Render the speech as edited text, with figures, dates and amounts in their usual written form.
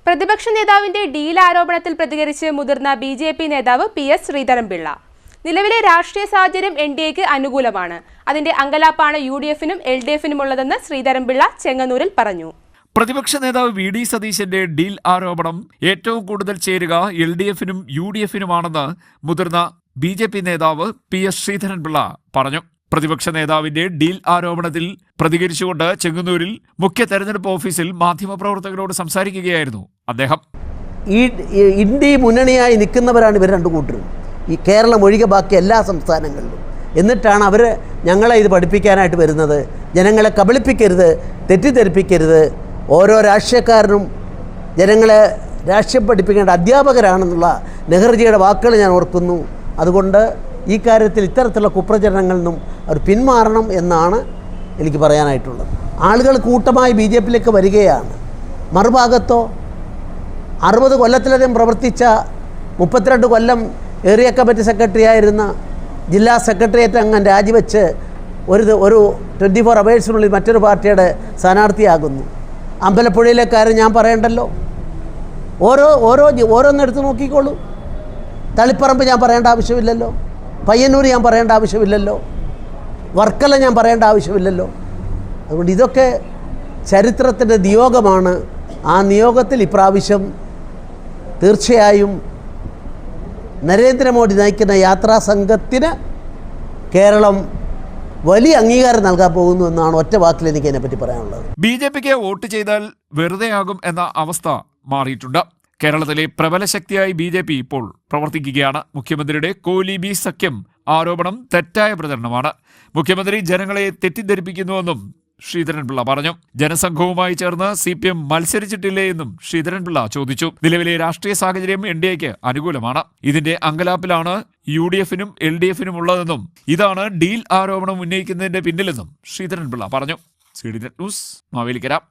പ്രതിപക്ഷ നേതാവിന്റെ ഡീൽ ആരോപണത്തിൽ പ്രതികരിച്ച് മുതിർന്ന ബി.ജെ.പി. നേതാവ് പി.എസ്. ശ്രീധരൻപിള്ള. നിലവിലെ രാഷ്ട്രീയ സാഹചര്യം എൻ.ഡി.എക്ക് അനുകൂലമാണ്. അതിന്റെ അങ്കലാപ്പാണ് യു.ഡി.എഫിനും എൽ.ഡി.എഫിനും ഉള്ളതെന്ന് ശ്രീധരൻപിള്ള ചെങ്ങന്നൂരിൽ പറഞ്ഞു. പ്രതിപക്ഷ നേതാവ് വി.ഡി. സതീശന്റെ ഡീൽ ആരോപണം ഏറ്റവും കൂടുതൽ ചേരുക എൽ.ഡി.എഫിനും യു.ഡി.എഫിനുമാണെന്ന് മുതിർന്ന ബി.ജെ.പി. നേതാവ് പി.എസ്. ശ്രീധരൻപിള്ള പറഞ്ഞു. പ്രതിപക്ഷ നേതാവിന്റെ ഡീൽ ആരോപണത്തിൽ പ്രതികരിച്ചുകൊണ്ട് ചെങ്ങന്നൂരിൽ മുഖ്യ തെരഞ്ഞെടുപ്പ് ഓഫീസിൽ മാധ്യമപ്രവർത്തകരോട് സംസാരിക്കുകയായിരുന്നു അദ്ദേഹം. ഇന്ത്യ മുന്നണിയായി നിൽക്കുന്നവരാണ് ഇവർ രണ്ടു കൂട്ടരും, ഈ കേരളം ഒഴികെ ബാക്കി എല്ലാ സംസ്ഥാനങ്ങളിലും. എന്നിട്ടാണ് അവർ ഞങ്ങളെ ഇത് പഠിപ്പിക്കാനായിട്ട് വരുന്നത്. ജനങ്ങളെ കബളിപ്പിക്കരുത്, തെറ്റിദ്ധരിപ്പിക്കരുത്. ഓരോ രാഷ്ട്രീയക്കാരനും ജനങ്ങളെ രാഷ്ട്രീയം പഠിപ്പിക്കേണ്ട അധ്യാപകരാണെന്നുള്ള നെഹ്റുജിയുടെ വാക്കുകൾ ഞാൻ ഓർക്കുന്നു. അതുകൊണ്ട് ഈ കാര്യത്തിൽ ഇത്തരത്തിലുള്ള കുപ്രചരണങ്ങളിൽ നിന്നും അവർ പിന്മാറണം എന്നാണ് എനിക്ക് പറയാനായിട്ടുള്ളത്. ആളുകൾ കൂട്ടമായി ബി.ജെ.പിയിലേക്ക് വരികയാണ്. മറുഭാഗത്തോ 60 കൊല്ലത്തിലധികം പ്രവർത്തിച്ച 32 കൊല്ലം ഏരിയ കമ്മിറ്റി സെക്രട്ടറി ആയിരുന്ന ജില്ലാ സെക്രട്ടേറിയറ്റ് അംഗം രാജിവെച്ച് ഒരു 24 അവേഴ്സിനുള്ളിൽ മറ്റൊരു പാർട്ടിയുടെ സ്ഥാനാർത്ഥിയാകുന്നു. അമ്പലപ്പുഴയിലെ കാര്യം ഞാൻ പറയണ്ടല്ലോ. ഓരോന്നെടുത്ത് നോക്കിക്കോളൂ. തളിപ്പറമ്പ് ഞാൻ പറയേണ്ട ആവശ്യമില്ലല്ലോ, പയ്യന്നൂർ ഞാൻ പറയേണ്ട ആവശ്യമില്ലല്ലോ, വർക്കല ഞാൻ പറയേണ്ട ആവശ്യമില്ലല്ലോ. അതുകൊണ്ട് ഇതൊക്കെ ചരിത്രത്തിൻ്റെ നിയോഗമാണ്. ആ നിയോഗത്തിൽ ഇപ്രാവശ്യം തീർച്ചയായും നരേന്ദ്രമോദി നയിക്കുന്ന യാത്രാ സംഘത്തിന് കേരളം വലിയ അംഗീകാരം നൽകാൻ പോകുന്നു എന്നാണ് ഒറ്റ വാക്കിൽ എനിക്ക് അതിനെപ്പറ്റി പറയാനുള്ളത്. ബി.ജെ.പിക്ക് വോട്ട് ചെയ്താൽ വെറുതെയാകും എന്ന അവസ്ഥ മാറിയിട്ടുണ്ട്. കേരളത്തിലെ പ്രബല ശക്തിയായി ബി.ജെ.പി. ഇപ്പോൾ പ്രവർത്തിക്കുകയാണ്. മുഖ്യമന്ത്രിയുടെ കോലീബി സഖ്യം ആരോപണം തെറ്റായ പ്രചരണമാണ്. മുഖ്യമന്ത്രി ജനങ്ങളെ തെറ്റിദ്ധരിപ്പിക്കുന്നുവെന്നും ശ്രീധരൻപിള്ള പറഞ്ഞു. ജനസംഘവുമായി ചേർന്ന് CPM മത്സരിച്ചിട്ടില്ലേ എന്നും ശ്രീധരൻപിള്ള ചോദിച്ചു. നിലവിലെ രാഷ്ട്രീയ സാഹചര്യം എൻ.ഡി.എക്ക് അനുകൂലമാണ്. ഇതിന്റെ അങ്കലാപ്പിലാണ് യു.ഡി.എഫിനും എൽ.ഡി.എഫിനും ഉള്ളതെന്നും ഇതാണ് ഡീൽ ആരോപണം ഉന്നയിക്കുന്നതിന്റെ പിന്നിലെന്നും ശ്രീധരൻപിള്ള പറഞ്ഞു. CDNet news, Mavelikkara.